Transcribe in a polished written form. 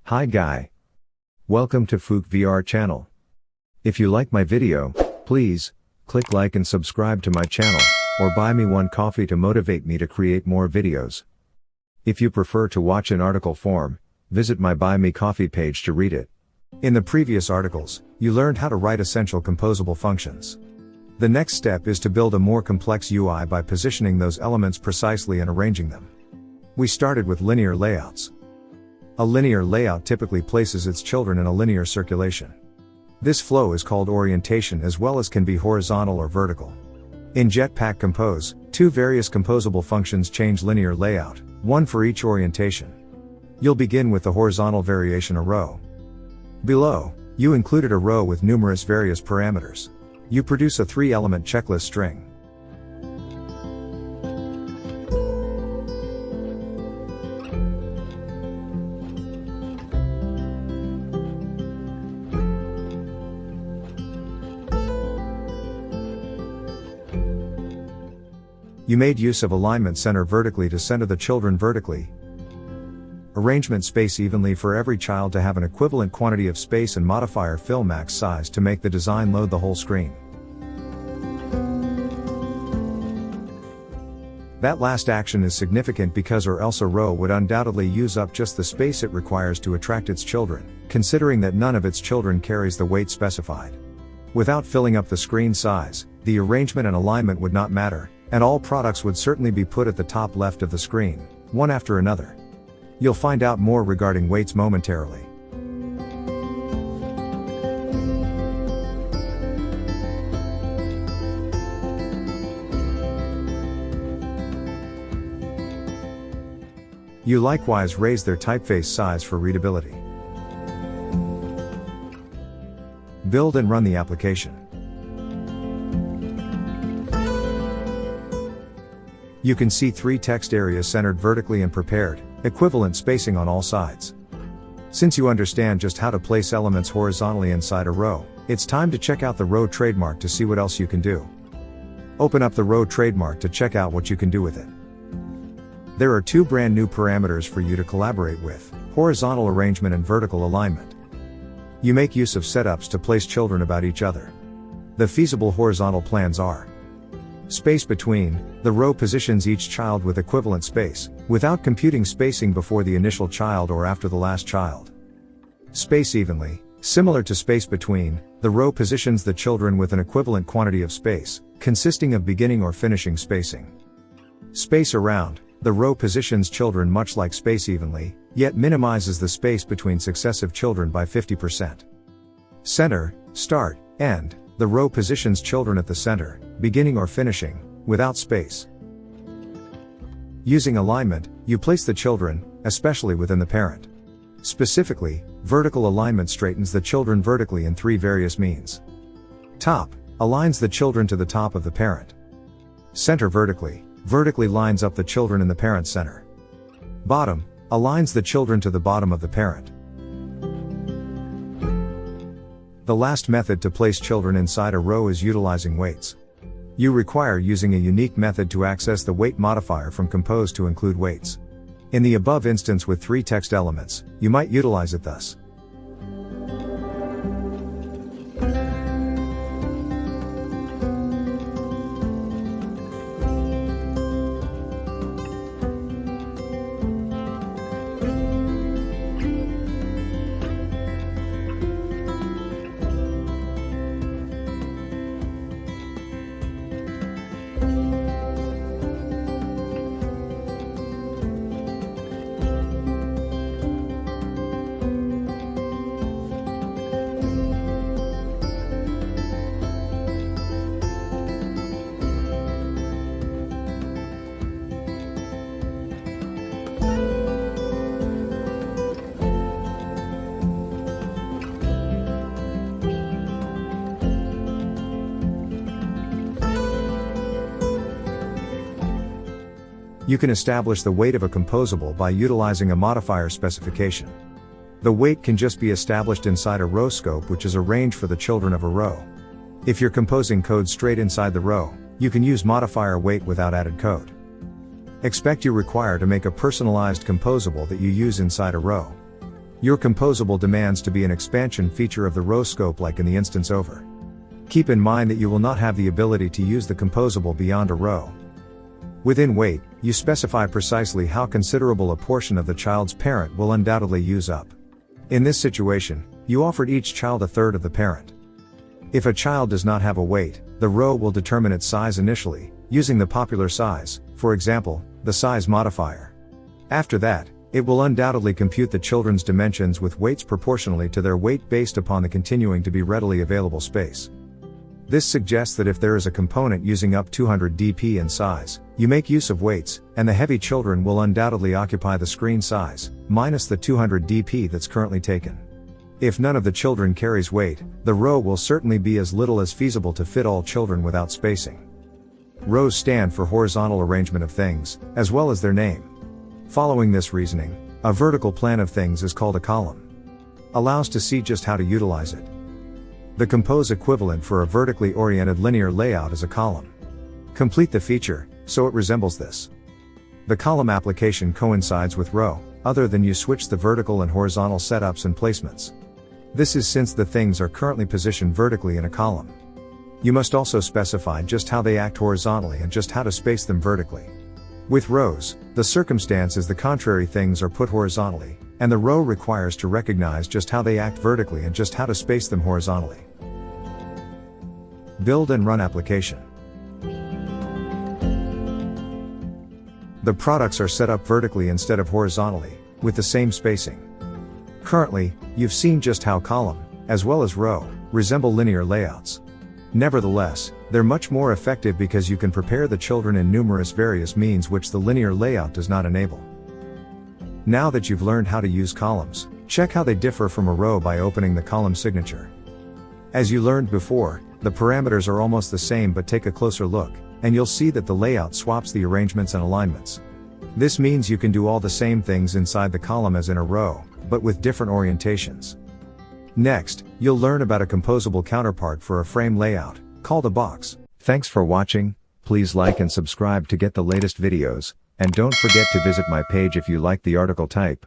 Hi guy. Welcome to Fook VR channel. If you like my video, please, click like and subscribe to my channel, or buy me one coffee to motivate me to create more videos. If you prefer to watch in article form, visit my Buy Me Coffee page to read it. In the previous articles, you learned how to write essential composable functions. The next step is to build a more complex UI by positioning those elements precisely and arranging them. We started with linear layouts. A linear layout typically places its children in a linear circulation. This flow is called orientation as well as can be horizontal or vertical. In Jetpack Compose, two various composable functions change linear layout, one for each orientation. You'll begin with the horizontal variation arrow. Below, you included a row with numerous various parameters. You produce a 3-element checklist string. You made use of alignment center vertically to center the children vertically. Arrangement space evenly for every child to have an equivalent quantity of space and modifier fill max size to make the design load the whole screen. That last action is significant because or else a row would undoubtedly use up just the space it requires to attract its children, considering that none of its children carries the weight specified. Without filling up the screen size, the arrangement and alignment would not matter, and all products would certainly be put at the top left of the screen, one after another. You'll find out more regarding weights momentarily. You likewise raise their typeface size for readability. Build and run the application. You can see 3 text areas centered vertically and prepared, equivalent spacing on all sides. Since you understand just how to place elements horizontally inside a row, it's time to check out the row trademark to see what else you can do. Open up the row trademark to check out what you can do with it. There are 2 brand new parameters for you to collaborate with: horizontal arrangement and vertical alignment. You make use of setups to place children about each other. The feasible horizontal plans are: space between, the row positions each child with equivalent space, without computing spacing before the initial child or after the last child. Space evenly, similar to space between, the row positions the children with an equivalent quantity of space, consisting of beginning or finishing spacing. Space around, the row positions children much like space evenly, yet minimizes the space between successive children by 50%. Center, start, end, the row positions children at the center, beginning or finishing, without space. Using alignment, you place the children, especially within the parent. Specifically, vertical alignment straightens the children vertically in 3 various means. Top, aligns the children to the top of the parent. Center vertically lines up the children in the parent center. Bottom, aligns the children to the bottom of the parent. The last method to place children inside a row is utilizing weights. You require using a unique method to access the weight modifier from Compose to include weights. In the above instance with 3 text elements, you might utilize it thus. You can establish the weight of a composable by utilizing a modifier specification. The weight can just be established inside a row scope, which is a range for the children of a row. If you're composing code straight inside the row, you can use modifier weight without added code. Expect you require to make a personalized composable that you use inside a row. Your composable demands to be an expansion feature of the row scope like in the instance over. Keep in mind that you will not have the ability to use the composable beyond a row. Within weight, you specify precisely how considerable a portion of the child's parent will undoubtedly use up. In this situation, you offered each child a third of the parent. If a child does not have a weight, the row will determine its size initially, using the popular size, for example, the size modifier. After that, it will undoubtedly compute the children's dimensions with weights proportionally to their weight based upon the continuing to be readily available space. This suggests that if there is a component using up 200 dp in size, you make use of weights, and the heavy children will undoubtedly occupy the screen size, minus the 200 dp that's currently taken. If none of the children carries weight, the row will certainly be as little as feasible to fit all children without spacing. Rows stand for horizontal arrangement of things, as well as their name. Following this reasoning, a vertical plan of things is called a column. Allows to see just how to utilize it. The compose equivalent for a vertically oriented linear layout is a column. Complete the feature, so it resembles this. The column application coincides with row, other than you switch the vertical and horizontal setups and placements. This is since the things are currently positioned vertically in a column. You must also specify just how they act horizontally and just how to space them vertically. With rows, the circumstance is the contrary, things are put horizontally, and the row requires to recognize just how they act vertically and just how to space them horizontally. Build and run application. The products are set up vertically instead of horizontally, with the same spacing. Currently, you've seen just how column, as well as row, resemble linear layouts. Nevertheless, they're much more effective because you can prepare the children in numerous various means which the linear layout does not enable. Now that you've learned how to use columns, check how they differ from a row by opening the column signature. As you learned before, the parameters are almost the same, but take a closer look, and you'll see that the layout swaps the arrangements and alignments. This means you can do all the same things inside the column as in a row, but with different orientations. Next, you'll learn about a composable counterpart for a frame layout, called a box. Thanks for watching. Please like and subscribe to get the latest videos, and don't forget to visit my page if you like the article type.